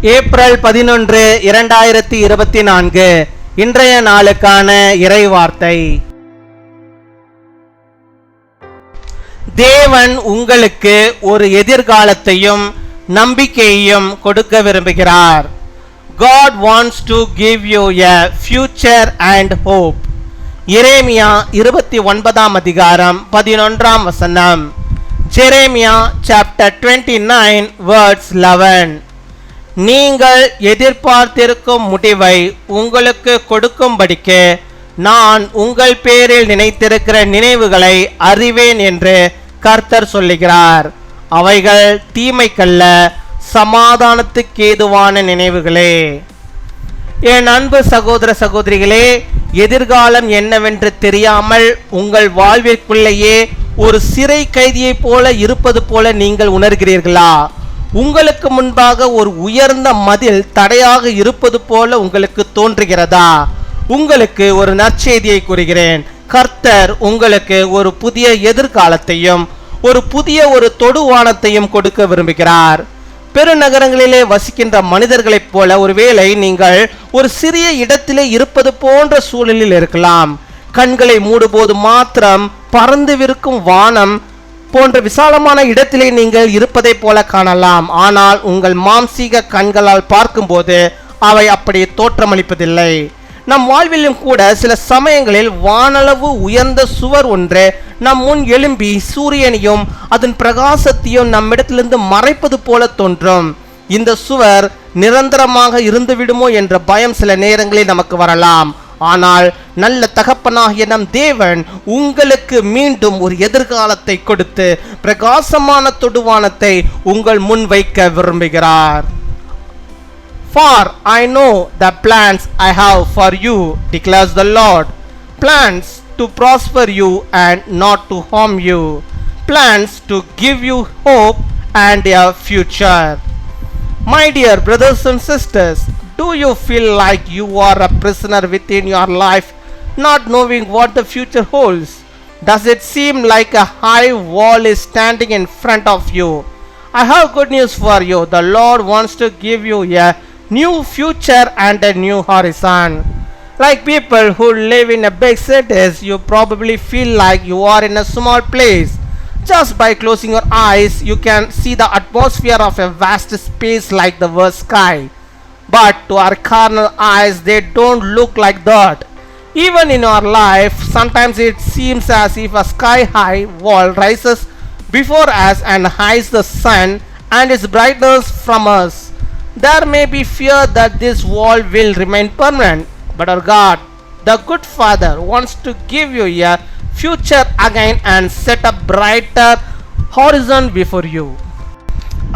April 11, 2024 இன்றைய நாளுக்கான இறைவார்த்தை. தேவன் உங்களுக்கு ஒரு எதிர்காலத்தையும் நம்பிக்கையையும் கொடுக்க விரும்புகிறார். God wants to give you a future and hope. எரேமியா 29 அதிகாரம் 11 வசனம். Jeremiah chapter 29 verse 11. நீங்கள் எதிர்பார்த்திருக்கும் முடிவை உங்களுக்கு கொடுக்கும்படிக்கு நான் உங்கள் பேரில் நினைத்திருக்கிற நினைவுகளை அறிவேன் என்று கர்த்தர் சொல்லுகிறார். அவைகள் தீமைக்கல்ல, சமாதானத்துக்கு ஏதுவான நினைவுகளே. என் அன்பு சகோதர சகோதரிகளே, எதிர்காலம் என்னவென்று தெரியாமல் உங்கள் வாழ்விற்குள்ளேயே ஒரு சிறை கைதியை போல இருப்பது போல நீங்கள் உணர்கிறீர்களா? உங்களுக்கு முன்பாக ஒரு உயர்ந்த மதில் தடையாக இருப்பது போல உங்களுக்கு தோன்றுகிறதா? உங்களுக்கு ஒரு நற்செய்தியை கூறுகிறேன். கர்த்தர் உங்களுக்கு ஒரு புதிய எதிர்காலத்தையும் ஒரு புதிய தொடுவானத்தையும் கொடுக்க விரும்புகிறார். பெருநகரங்களிலே வசிக்கின்ற மனிதர்களைப் போல ஒருவேளை நீங்கள் ஒரு சிறிய இடத்திலே இருப்பது போன்ற சூழலில் இருக்கலாம். கண்களை மூடும்போது மாத்திரம் பறந்துவிருக்கும் வானம் போன்ற விசாலமான இடத்திலே நீங்கள் இருப்பதை போல காணலாம். ஆனால் உங்கள் மாம்சீக கண்களால் பார்க்கும்போது அவை அப்படி தோற்றமளிப்பதில்லை. நம் வாழ்விலும் கூட சில சமயங்களில் வானளவு உயர்ந்த சுவர் ஒன்று நம் முன் எழும்பி சூரியனையும் அதன் பிரகாசத்தையும் நம்மிடத்திலிருந்து மறைப்பது போல தோன்றும். இந்த சுவர் நிரந்தரமாக இருந்துவிடுமோ என்ற பயம் சில நேரங்களில் நமக்கு வரலாம். ஆனால் நல்ல தகப்பனாகிய நம் தேவன் உங்களுக்கு மீண்டும் ஒரு எதிர்காலத்தை கொடுத்து பிரகாசமான தொடுவானத்தை உங்கள் முன் வைக்க விரும்புகிறார். For I know the plans I have for you, declares the Lord. Plans to prosper you and not to harm you. Plans to give you hope and a future. My dear brothers and sisters, do you feel like you are a prisoner within your life, not knowing what the future holds? Does it seem like a high wall is standing in front of you? I have good news for you. The Lord wants to give you a new future and a new horizon. Like people who live in a big cities, you probably feel like you are in a small place. Just by closing your eyes, you can see the atmosphere of a vast space like the vast sky. But to our carnal eyes, they don't look like that. Even in our life, sometimes it seems as if a sky-high wall rises before us and hides the sun and its brightness from us. There may be fear that this wall will remain permanent, but our God, the good Father, wants to give you a future again and set a brighter horizon before you.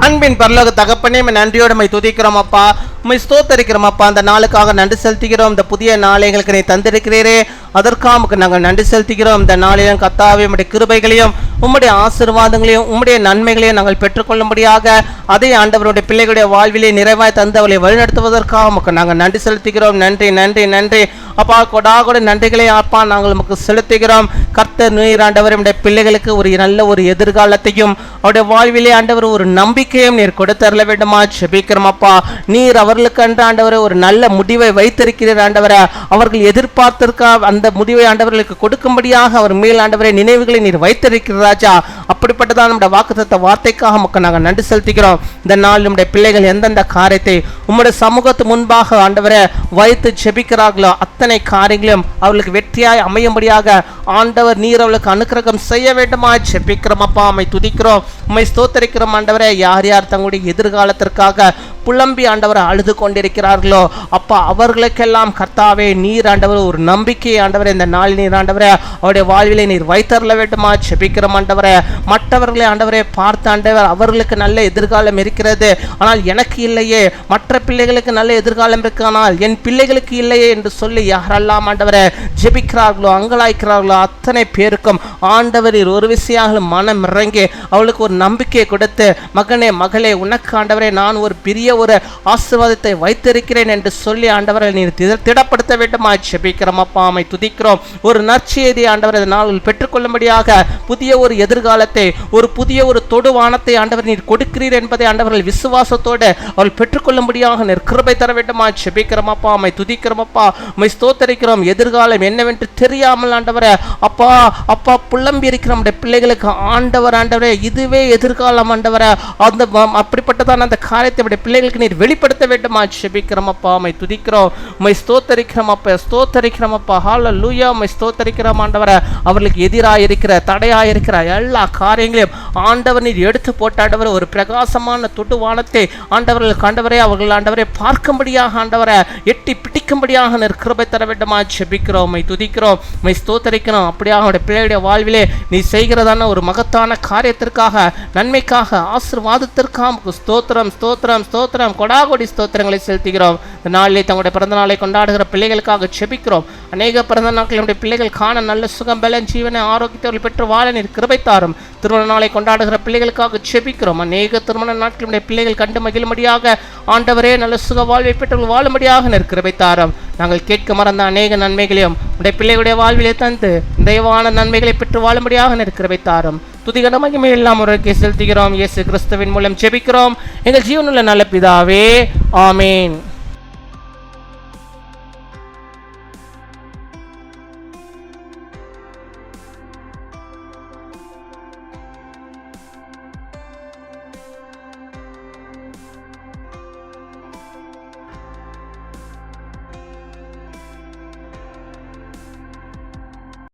அன்பின் பரலோக தகப்பனே, நன்றியோடு my துதிக்கிறோம் அப்பா, உம்மை ஸ்தோத்தரிக்கிறோம் அப்பா. அந்த நாளுக்காக நன்றி செலுத்துகிறோம். இந்த புதிய நாளை எங்களுக்கு நீ தந்திருக்கிறீரே, அதற்காக நாங்கள் நன்றி செலுத்துகிறோம். இந்த நாளிலும் கர்த்தாவே, உம்முடைய கிருபைகளையும் உம்முடைய ஆசீர்வாதங்களையும் உம்முடைய நன்மைகளையும் நாங்கள் பெற்றுக்கொள்ளும்படியாக அதே ஆண்டவருடைய பிள்ளைகளுடைய வாழ்விலே நிறைவாய் தந்தவர்களை வழிநடத்துவதற்காக உமக்கு நாங்கள் நன்றி செலுத்துகிறோம். நன்றி நன்றி நன்றி அப்பா. கொடாகொட நன்றிகளை அப்பா நாங்கள் உமக்கு செலுத்துகிறோம். கர்த்தர் நீர் ஆண்டவர் நம்முடைய பிள்ளைகளுக்கு ஒரு நல்ல எதிர்காலத்தையும் அவருடைய வாழ்விலே ஆண்டவர் ஒரு நம்பிக்கையும் நீர் கொடுத்தரல வேண்டுமா ஜெபிக்கிறோம் அப்பா. நீர் அவர்களுக்கு அன்று ஆண்டவரை ஒரு நல்ல முடிவை வைத்திருக்கிறீர் ஆண்டவரை. அவர்கள் எதிர்பார்த்திருக்க அந்த முடிவை ஆண்டவர்களுக்கு கொடுக்கும்படியாக அவர் மேல் ஆண்டவரை நினைவுகளை நீர் வைத்திருக்கிறார் ராஜா. அப்படிப்பட்டதான் நம்முடைய வாக்குத்தத்த வார்த்தைக்காக மக்கள் நாங்கள் நன்றி செலுத்துகிறோம். இந்த நாள் நம்முடைய பிள்ளைகள் எந்தெந்த காரியத்தை உம்முடைய சமூகத்து முன்பாக ஆண்டவரை வைத்து ஜெபிக்கிறார்களோ அத்தனை காரியங்களும் அவர்களுக்கு வெற்றியாய் அமையும்படியாக ஆண்டவர் நீர் அவளுக்கு அனுக்கிரகம் செய்ய வேண்டுமா ஜெபிக்கிறோம் அப்பா. உம்மை துதிக்கிறோம், உம்மை ஸ்தோத்தரிக்கிறோம் ஆண்டவரே. யார் யார் தங்களுடைய எதிர்காலத்திற்காக புலம்பி ஆண்டவரை அழுது கொண்டிருக்கிறார்களோ அப்பா, அவர்களுக்கெல்லாம் கர்த்தாவே நீர் ஆண்டவர் ஒரு நம்பிக்கையை ஆண்டவரை இந்த நாள் நீர் ஆண்டவரை அவருடைய வாழ்விலை நீர் வைத்தரல வேண்டுமா ஜெபிக்கிறோம் ஆண்டவரை. மற்றவர்களை ஆண்டவரை பார்த்து ஆண்டவர் அவர்களுக்கு நல்ல எதிர்காலம் இருக்கிறது, ஆனால் எனக்கு இல்லையே, மற்ற பிள்ளைகளுக்கு நல்ல எதிர்காலம் இருக்கு, ஆனால் என் பிள்ளைகளுக்கு இல்லையே என்று சொல்லி யாரெல்லாம் ஆண்டவரை ஜெபிக்கிறார்களோ அங்கலாய்க்கிறார்களோ அத்தனை பேருக்கும் ஆண்டவர் ஒரு விஷயம் மனம் இறங்கி அவளுக்கு ஒரு நம்பிக்கையை கொடுத்து, மகனே மகளே, உனக்கு ஆண்டவரே நான் ஒரு பெரிய ஒரு ஆசீர்வாதத்தை வைத்திருக்கிறேன் என்று சொல்லி ஆண்டவரை நீர் திடப்படுத்த வேண்டுமா ஜெபிக்கிறோம் அப்பா. ஆமை துதிக்கிறோம். ஒரு நற்செய்தி ஆண்டவர் இந்த நாளில் பெற்றுக்கொள்ளும்படியாக புதிய ஒரு எதிர்காலத்தை, ஒரு புதிய ஒரு தொடுவானத்தை ஆண்டவர் நீர் கொடுக்கிறீர் என்பதை ஆண்டவர்கள் விசுவாசத்தோடு அவள் பெற்றுக்கொள்ளும்படியாக நீர் கிருபை தர வேண்டுமா ஜெபிக்கிறோம் அப்பா. ஆமை துதிக்கிறோம் அப்பா. உம்மை ஸ்தோத்தரிக்கிறோம். எதிர்காலம் என்னவென்று தெரியாமல் ஆண்டவரே அப்பா அப்பா புலம்பி இருக்கிற நம்முடைய பிள்ளைகளுக்கு ஆண்டவரே இதுவே எதிர்காலம் ஆண்டவரே, அந்த அப்படிப்பட்டதான அந்த காரியத்தை நம்முடைய பிள்ளைகளுக்கு நீர் வெளிப்படுத்த வேண்டுமா ஜெபிக்கிறோம் அப்பா. உம்மை துதிக்கிறோம். உம்மை ஸ்தோத்தரிக்கிறோம் அப்பா. ஸ்தோத்தரிக்கிறோம் அப்பா. ஹல்லேலூயா. உம்மை ஸ்தோத்தரிக்கிறோம் ஆண்டவரே. அவர்களுக்கு எதிராக இருக்கிற, தடையாக இருக்கிற எல்லா காரியங்களையும் ஆண்டவர் நீர் எடுத்து போட்ட ஆண்டவரே ஒரு பிரகாசமான தொடுவானத்தை ஆண்டவர்களுக்கு ஆண்டவரே அவர்கள் ஆண்டவரை பார்க்கும்படியாக ஆண்டவரை எட்டி பிடிக்கும்படியாக நீர் கிருபை தர வேண்டுமா ஜெபிக்கிறோம். உம்மை துதிக்கிறோம். உம்மை ஸ்தோத்தரிக்கிறோம். அப்படியாக அவருடைய பிள்ளையுடைய வாழ்விலே நீ செய்கிறதான ஒரு மகத்தான காரியத்திற்காக, நன்மைக்காக, ஆசீர்வாதத்திற்காக ஸ்தோத்திரம் ஸ்தோத்திரம் ஸ்தோத்திரம் கொடாகொடி ஸ்தோத்திரங்களை செலுத்துகிறோம். இந்த நாளிலே தங்களுடைய பிறந்த நாளை கொண்டாடுகிற பிள்ளைகளுக்காக ஜெபிக்கிறோம். அநேக பிறந்த நாட்கள் நம்முடைய பிள்ளைகள் காண நல்ல சுகம், பலன், ஜீவனை, ஆரோக்கியத்தை பெற்று வாழ நீர் கிருபை தாரும். திருமண நாளை கொண்டாடுகிற பிள்ளைகளுக்காக ஜெபிக்கிறோம். அநேக திருமண நாட்களுடைய பிள்ளைகள் கண்டு மகிழும்படியாக ஆண்டவரே நல்ல சுக வாழ்வை பெற்று வாழும்படியாக நீர் கிருபை தாரும். நாங்கள் கேட்க மறந்த அநேக நன்மைகளையும் உடைய பிள்ளைகளுடைய வாழ்விலே தந்து தெய்வான நன்மைகளை பெற்று வாழும்படியாக நீர் கிருபை தாரும். துதிகன மகிமை எல்லாம் ஒருவருக்கே செலுத்துகிறோம். இயேசு கிறிஸ்துவின் மூலம் ஜெபிக்கிறோம் எங்கள் ஜீவனுள்ள நல்ல பிதாவே. ஆமேன்.